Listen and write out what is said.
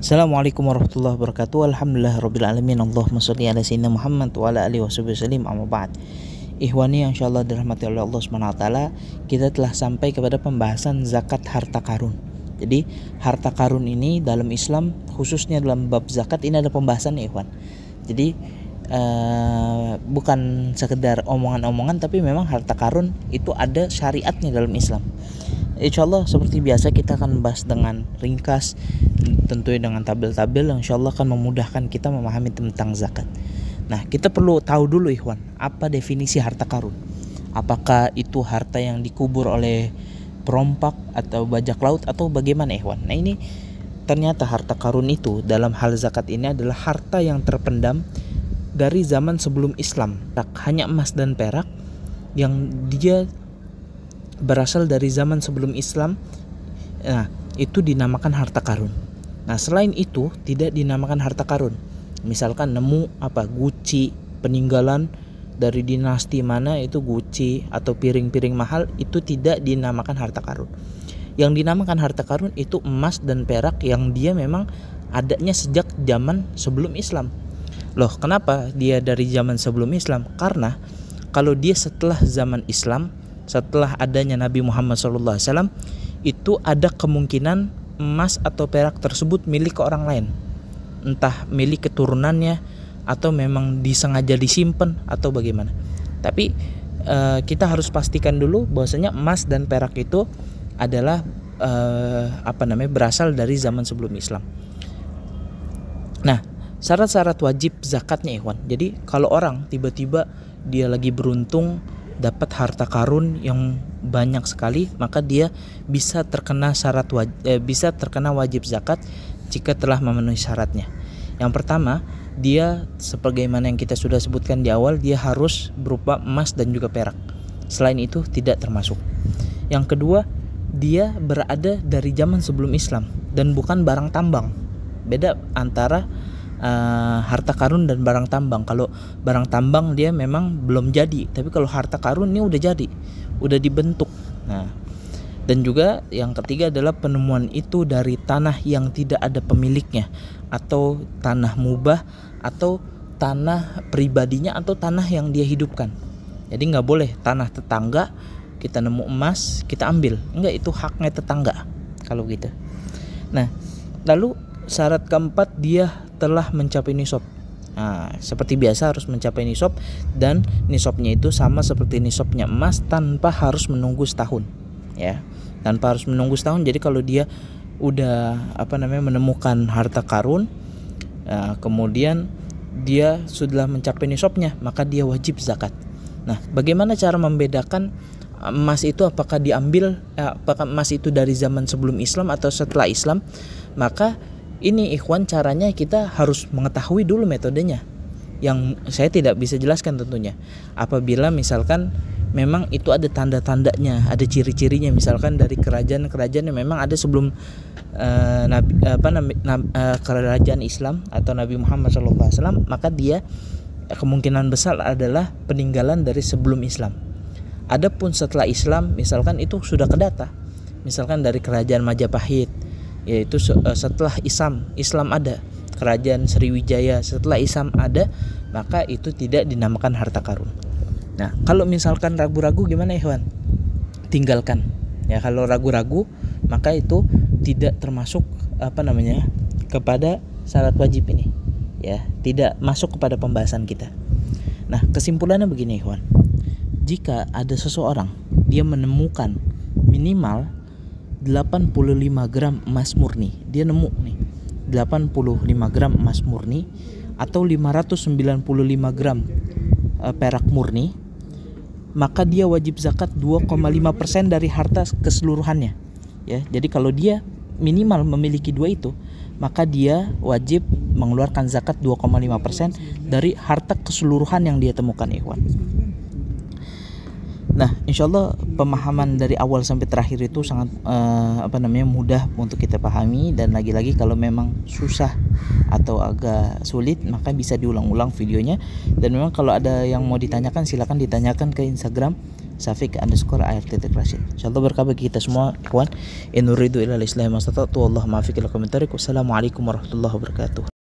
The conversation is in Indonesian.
Assalamualaikum warahmatullahi wabarakatuh. Alhamdulillah rabbil alamin. Allahumma shalli ala sayyidina Muhammad wa ala alihi wasallam. Amma ba'd. Ikhwani yang insyaallah dirahmati oleh Allah Subhanahu wa taala, kita telah sampai kepada pembahasan zakat harta karun. Jadi, harta karun ini dalam Islam, khususnya dalam bab zakat ini ada pembahasan ya, ikhwan. Jadi, bukan sekedar omongan-omongan, tapi memang harta karun itu ada syariatnya dalam Islam. Insyaallah seperti biasa kita akan bahas dengan ringkas, tentunya dengan tabel-tabel yang insyaallah akan memudahkan kita memahami tentang zakat. Nah, kita perlu tahu dulu ikhwan, apa definisi harta karun? Apakah itu harta yang dikubur oleh perompak atau bajak laut atau bagaimana ikhwan? Nah, ini ternyata harta karun itu dalam hal zakat ini adalah harta yang terpendam dari zaman sebelum Islam. Hanya emas dan perak yang dia berasal dari zaman sebelum Islam. Nah, itu dinamakan harta karun. Nah, selain itu tidak dinamakan harta karun. Misalkan nemu guci peninggalan dari dinasti mana, itu guci atau piring-piring mahal, itu tidak dinamakan harta karun. Yang dinamakan harta karun itu emas dan perak yang dia memang adanya sejak zaman sebelum Islam. Loh, kenapa dia dari zaman sebelum Islam? Karena kalau dia setelah zaman Islam, setelah adanya Nabi Muhammad SAW, itu ada kemungkinan emas atau perak tersebut milik orang lain, entah milik keturunannya atau memang disengaja disimpan atau bagaimana. Tapi kita harus pastikan dulu bahwasanya emas dan perak itu adalah berasal dari zaman sebelum Islam. Nah, syarat-syarat wajib zakatnya ikhwan. Jadi kalau orang tiba-tiba dia lagi beruntung dapat harta karun yang banyak sekali, maka dia bisa terkena wajib zakat jika telah memenuhi syaratnya. Yang pertama, dia sebagaimana yang kita sudah sebutkan di awal, dia harus berupa emas dan juga perak. Selain itu tidak termasuk. Yang kedua, dia berada dari zaman sebelum Islam dan bukan barang tambang. Beda antara harta karun dan barang tambang. Kalau barang tambang dia memang belum jadi, tapi kalau harta karun ini udah jadi, udah dibentuk. Nah, dan juga yang ketiga adalah penemuan itu dari tanah yang tidak ada pemiliknya, atau tanah mubah, atau tanah pribadinya, atau tanah yang dia hidupkan. Jadi nggak boleh tanah tetangga kita nemu emas kita ambil, enggak, itu haknya tetangga kalau gitu. Nah, lalu syarat keempat, dia telah mencapai nisab. Nah, seperti biasa harus mencapai nisab, dan nisabnya itu sama seperti nisabnya emas tanpa harus menunggu setahun, ya. Tanpa harus menunggu setahun. Jadi kalau dia udah menemukan harta karun, kemudian dia sudah mencapai nisabnya, maka dia wajib zakat. Nah, bagaimana cara membedakan emas itu apakah emas itu dari zaman sebelum Islam atau setelah Islam? Maka ini ikhwan, caranya kita harus mengetahui dulu metodenya, yang saya tidak bisa jelaskan tentunya. Apabila misalkan memang itu ada tanda-tandanya, ada ciri-cirinya, misalkan dari kerajaan-kerajaan yang memang ada sebelum kerajaan Islam atau Nabi Muhammad SAW, maka dia kemungkinan besar adalah peninggalan dari sebelum Islam. Adapun setelah Islam, misalkan itu sudah kedata, misalkan dari kerajaan Majapahit, yaitu setelah Islam ada, kerajaan Sriwijaya setelah Islam ada, maka itu tidak dinamakan harta karun. Nah, kalau misalkan ragu-ragu gimana ikhwan? Tinggalkan. Ya, kalau ragu-ragu maka itu tidak termasuk kepada syarat wajib ini. Ya, tidak masuk kepada pembahasan kita. Nah, kesimpulannya begini ikhwan. Jika ada seseorang dia menemukan minimal 85 gram emas murni, dia nemu nih 85 gram emas murni atau 595 gram perak murni, maka dia wajib zakat 2,5% dari harta keseluruhannya. Ya, jadi kalau dia minimal memiliki dua itu, maka dia wajib mengeluarkan zakat 2,5% dari harta keseluruhan yang dia temukan ikhwan. Nah, insyaallah pemahaman dari awal sampai terakhir itu sangat mudah untuk kita pahami, dan lagi-lagi kalau memang susah atau agak sulit maka bisa diulang-ulang videonya, dan memang kalau ada yang mau ditanyakan silakan ditanyakan ke Instagram @safik_air_rashid. Insyaallah berkah bagi kita semua ikhwan. In uridu illa al-islam mastata'tu wallahu muwaffiq ila aqwamit thariq. Wassalamualaikum warahmatullahi wabarakatuh.